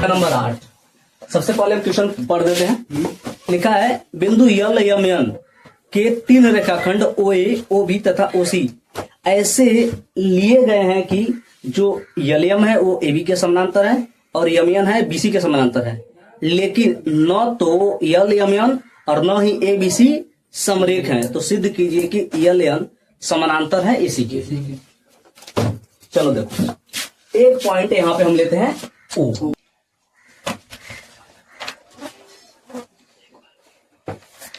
Number 8। सबसे पहले हम क्वेश्चन पढ़ देते हैं। लिखा है बिंदु यल एम एन के 3 रेखाखंड ओ ए ओ बी तथा ओ सी ऐसे लिए गए हैं कि जो यल एम है वो ए बी के समानांतर है और यम एन है बी सी के समानांतर है, लेकिन न तो यल एम एन और न ही ए बी सी समरेख है। तो सिद्ध कीजिए कि यल एन समानांतर है ए सी के। चलो देखो, एक पॉइंट यहां पे हम लेते हैं ओ।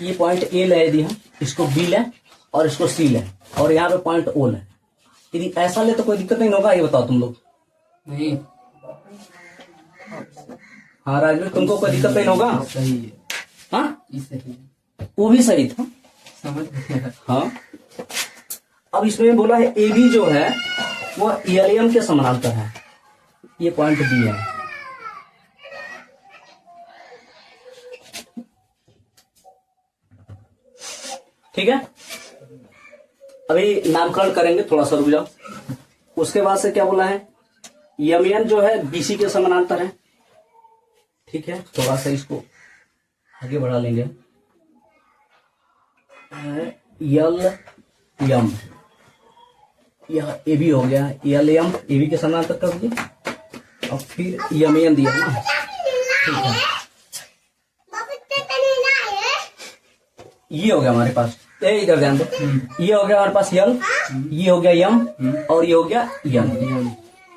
ये पॉइंट ए ले दिया, इसको बी ले और इसको सी ले, और यहाँ पे पॉइंट ओ ले। यदि ऐसा ले तो कोई दिक्कत नहीं होगा, ये बताओ तुम लोग। नहीं, हाँ राजवीर, तुमको कोई दिक्कत नहीं होगा? सही है। हाँ, ये सही है, वो भी सही था। समझ गया। हाँ, अब इसमें बोला है ए बी जो है वो यल एम के समानांतर है। ये पॉइंट बी है। ठीक है, अभी नामकरण करेंगे, थोड़ा सा रुक जाओ। उसके बाद से क्या बोला है, यम एन जो है बीसी के समानांतर है। ठीक है, थोड़ा सा इसको आगे बढ़ा लेंगे। यल यम, यह ए बी हो गया, यल एम ए बी के समानांतर कर दीजिए, और फिर यम एन दिया ना। ठीक है, ये हो गया हमारे पास, इधर ध्यान दो। ये हो गया हमारे पास यल, ये हो गया यम, और ये हो गया यम।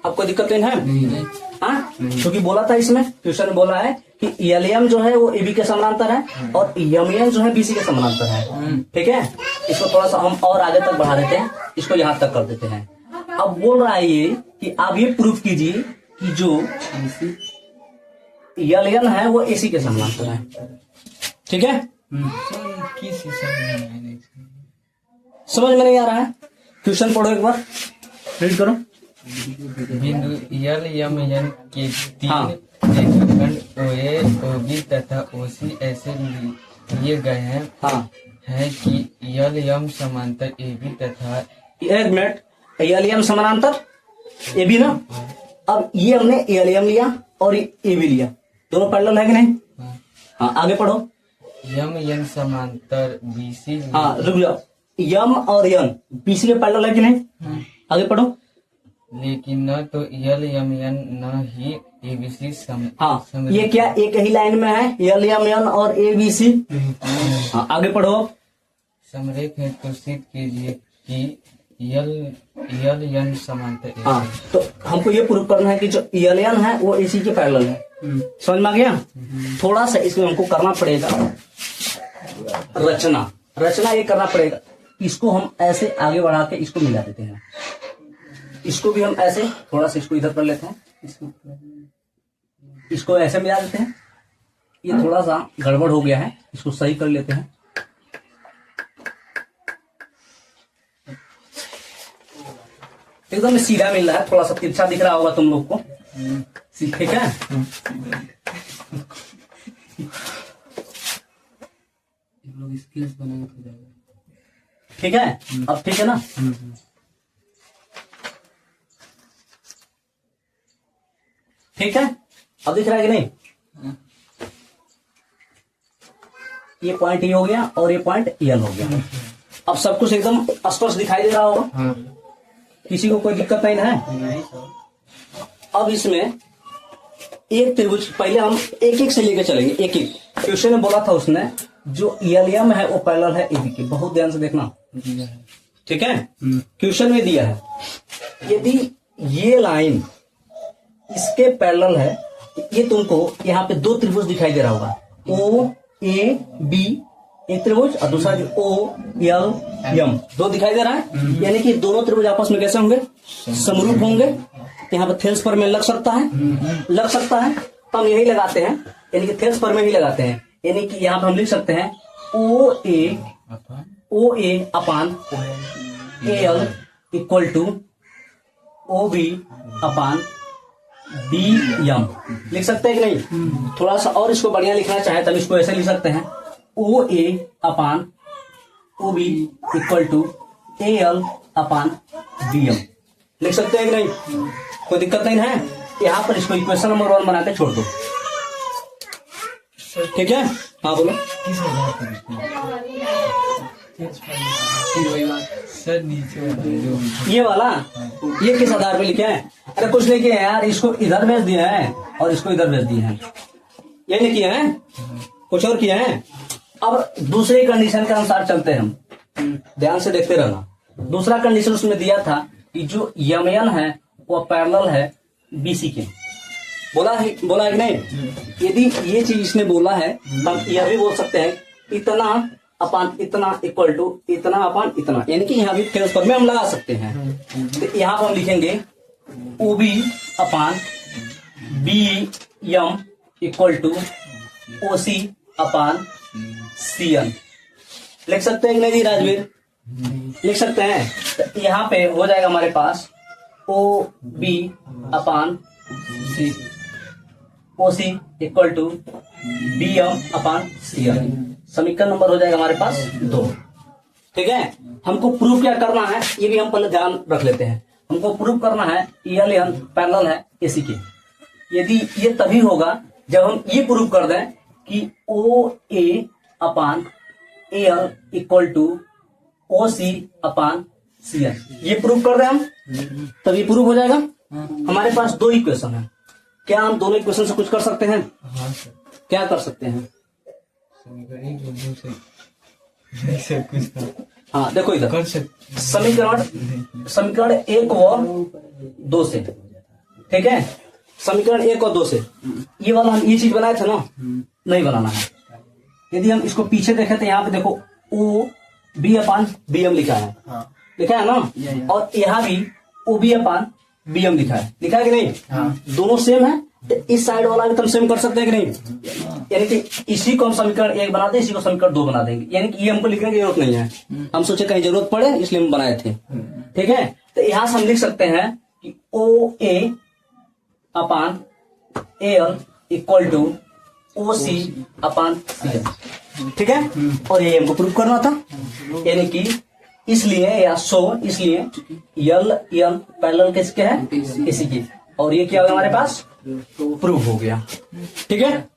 अब कोई दिक्कत नहीं है? हाँ, क्योंकि बोला था इसमें, ट्यूशन में बोला है कि यल एम जो है वो ए बी के समानांतर है और यम एन जो है बी सी के समानांतर है। ठीक है, इसको थोड़ा सा हम और आगे तक बढ़ा देते हैं, इसको यहाँ तक कर देते हैं। अब बोल रहा है ये कि आप ये प्रूफ कीजिए कि जो यल एन है वो ए सी के समानांतर है। ठीक है, समझ में नहीं आ रहा है? क्वेश्चन पढ़ो एक बार, रीड करो। बिंदु यल एम एन के 3 हाँ। रेखाखंड ओ ए ओ बी तथा ओ सी ऐसे लिए गए हैं हाँ, है कि यल एम समांतर ए बी तथा एक मिनट, यल एम समानांतर ए बी ना। अब ये हमने यल एम लिया और ए बी लिया, दोनों पैरेलल है कि नहीं? हाँ, आगे पढ़ो। यम एन समांतर बी सी। हाँ, रुक जाओ, यम और यन बी सी के पैरेलल है कि नहीं? आगे पढ़ो। लेकिन न तो यल एम एन न ही ए बी सी हाँ, ये क्या एक ही लाइन में है, यल एम एन और ए बी सी? हाँ, आगे पढ़ो। समरेख है तो सिद्ध कीजिए कि यल एन समांतर ए। हाँ, तो हमको ये प्रूव करना है कि जो यल एन है वो ए सी के पैरेलल है। समझ में आ गया? थोड़ा सा इसमें हमको करना पड़ेगा रचना ये करना पड़ेगा। इसको हम ऐसे आगे बढ़ा के इसको मिला देते हैं, इसको भी हम ऐसे थोड़ा सा इसको इधर कर लेते हैं, इसको ऐसे मिला देते हैं। ये थोड़ा सा गड़बड़ हो गया है, इसको सही कर लेते हैं। एकदम सीधा मिल रहा है, थोड़ा सा तिरछा दिख रहा होगा तुम लोग को। ठीक है, लोग स्किल्स बनाएंगे तो जाएगा। ठीक है, अब ठीक है ना? ठीक है, अब दिख रहा है कि नहीं? ये पॉइंट ये हो गया और ये पॉइंट यल हो गया। अब सब कुछ एकदम स्पष्ट दिखाई दे रहा होगा, किसी को कोई दिक्कत नहीं है? अब इसमें एक त्रिभुज, पहले हम एक एक से लेकर चलेंगे, एक एक। क्वेश्चन में बोला था उसने जो यल एम है वो पैरेलल है ए बी के, बहुत ध्यान से देखना। ठीक है, क्वेश्चन में दिया है यदि ये लाइन इसके पैरेलल है, ये तुमको यहाँ पे 2 त्रिभुज दिखाई दे रहा होगा, ओ ए बी एक त्रिभुज और दूसरा जो ओ यल एम, 2 दिखाई दे रहा है। यानी कि दोनों त्रिभुज आपस में कैसे होंगे? समरूप होंगे। यहाँ पे थेल्स पर में लग सकता है, तो हम यही लगाते हैं, यानी कि थेल्स पर में ही लगाते हैं। यानी कि यहाँ पे हम लिख सकते हैं O A upon A L equal to O B upon B M, लिख सकते हैं कि नहीं? थोड़ा सा और इसको बढ़िया लिखना चाहे तो इसको ऐसे लिख सकते हैं O A upon O B equal to A L upon B M, लिख सकते हैं कि नहीं? कोई दिक्कत नहीं है? यहाँ पर इसको इक्वेशन नंबर 1 बना के छोड़ दो। ठीक है, हाँ बोलो। किस आधार पर सर नीचे वाला ये वाला, ये किस आधार पे लिखे हैं? अरे कुछ नहीं किया यार, इसको इधर भेज दिए हैं और इसको इधर भेज दिए हैं, ये नहीं किया है, कुछ और किया है। अब दूसरे कंडीशन के अनुसार चलते हैं हम, ध्यान से देखते रहना। दूसरा कंडीशन उसमें दिया था कि जो यमयन है वो पैरेलल है बीसी के। बोला है कि नहीं? यदि ये चीज इसने बोला है तो हम यह भी बोल सकते हैं इतना अपान इतना इक्वल टू इतना अपान इतना, यानी कि यहाँ भी ट्रांसफर में हम लगा सकते हैं। तो यहाँ पर हम लिखेंगे OB upon BM equal to OC upon CN। लिख सकते हैं कि नहीं राजवीर? लिख सकते हैं। तो यहाँ पे हो जाएगा हमारे पास OB upon OC equal to BM upon CN। समीकरण नंबर हो जाएगा हमारे पास 2। ठीक है, हमको प्रूफ क्या करना है ये भी हम पहले ध्यान रख लेते हैं। हमको प्रूफ करना है ELN पैरेलल है AC के। यदि ये तभी होगा जब हम ये प्रूफ कर दें कि OA upon AL equal to OC upon CN। ये प्रूफ कर दें हम, तभी प्रूफ हो जाएगा। हमारे पास 2 इक्वेशन है, क्या हम दोनों इक्वेशन से कुछ कर सकते हैं? हाँ सर, क्या कर सकते हैं? समीकरण से कुछ हाँ देखो इधर कर सकते समीकरण 1 और 2 से। ठीक है, समीकरण 1 और 2 से ये वाला हम ये चीज बनाए थे ना, नहीं बनाना है। यदि हम इसको पीछे देखें तो यहाँ पे देखो OB अपान BM लिखा है, लिखा है ना, और यहाँ भी OB अपान BM लिखा है कि नहीं? दोनों सेम है, तो इस साइड वाला भी तो हम सेम कर सकते हैं कि नहीं? यानी कि इसी को हम समीकरण 1 बनाते हैं, इसी को समीकरण 2 बना देंगे। यानी कि ये हमको लिखने की जरूरत नहीं है, हम सोचे कहीं जरूरत पड़े इसलिए हम बनाए थे। ठीक है, तो यहां से हम लिख सकते हैं कि OA upon AL equal to OC upon CN। ठीक है, और ये हमको प्रूव करना था, यानी कि इसलिए या इसलिए LN पैरेलल किसके है? इसी की। और ये क्या होगा हमारे पास? प्रूफ हो गया। ठीक है।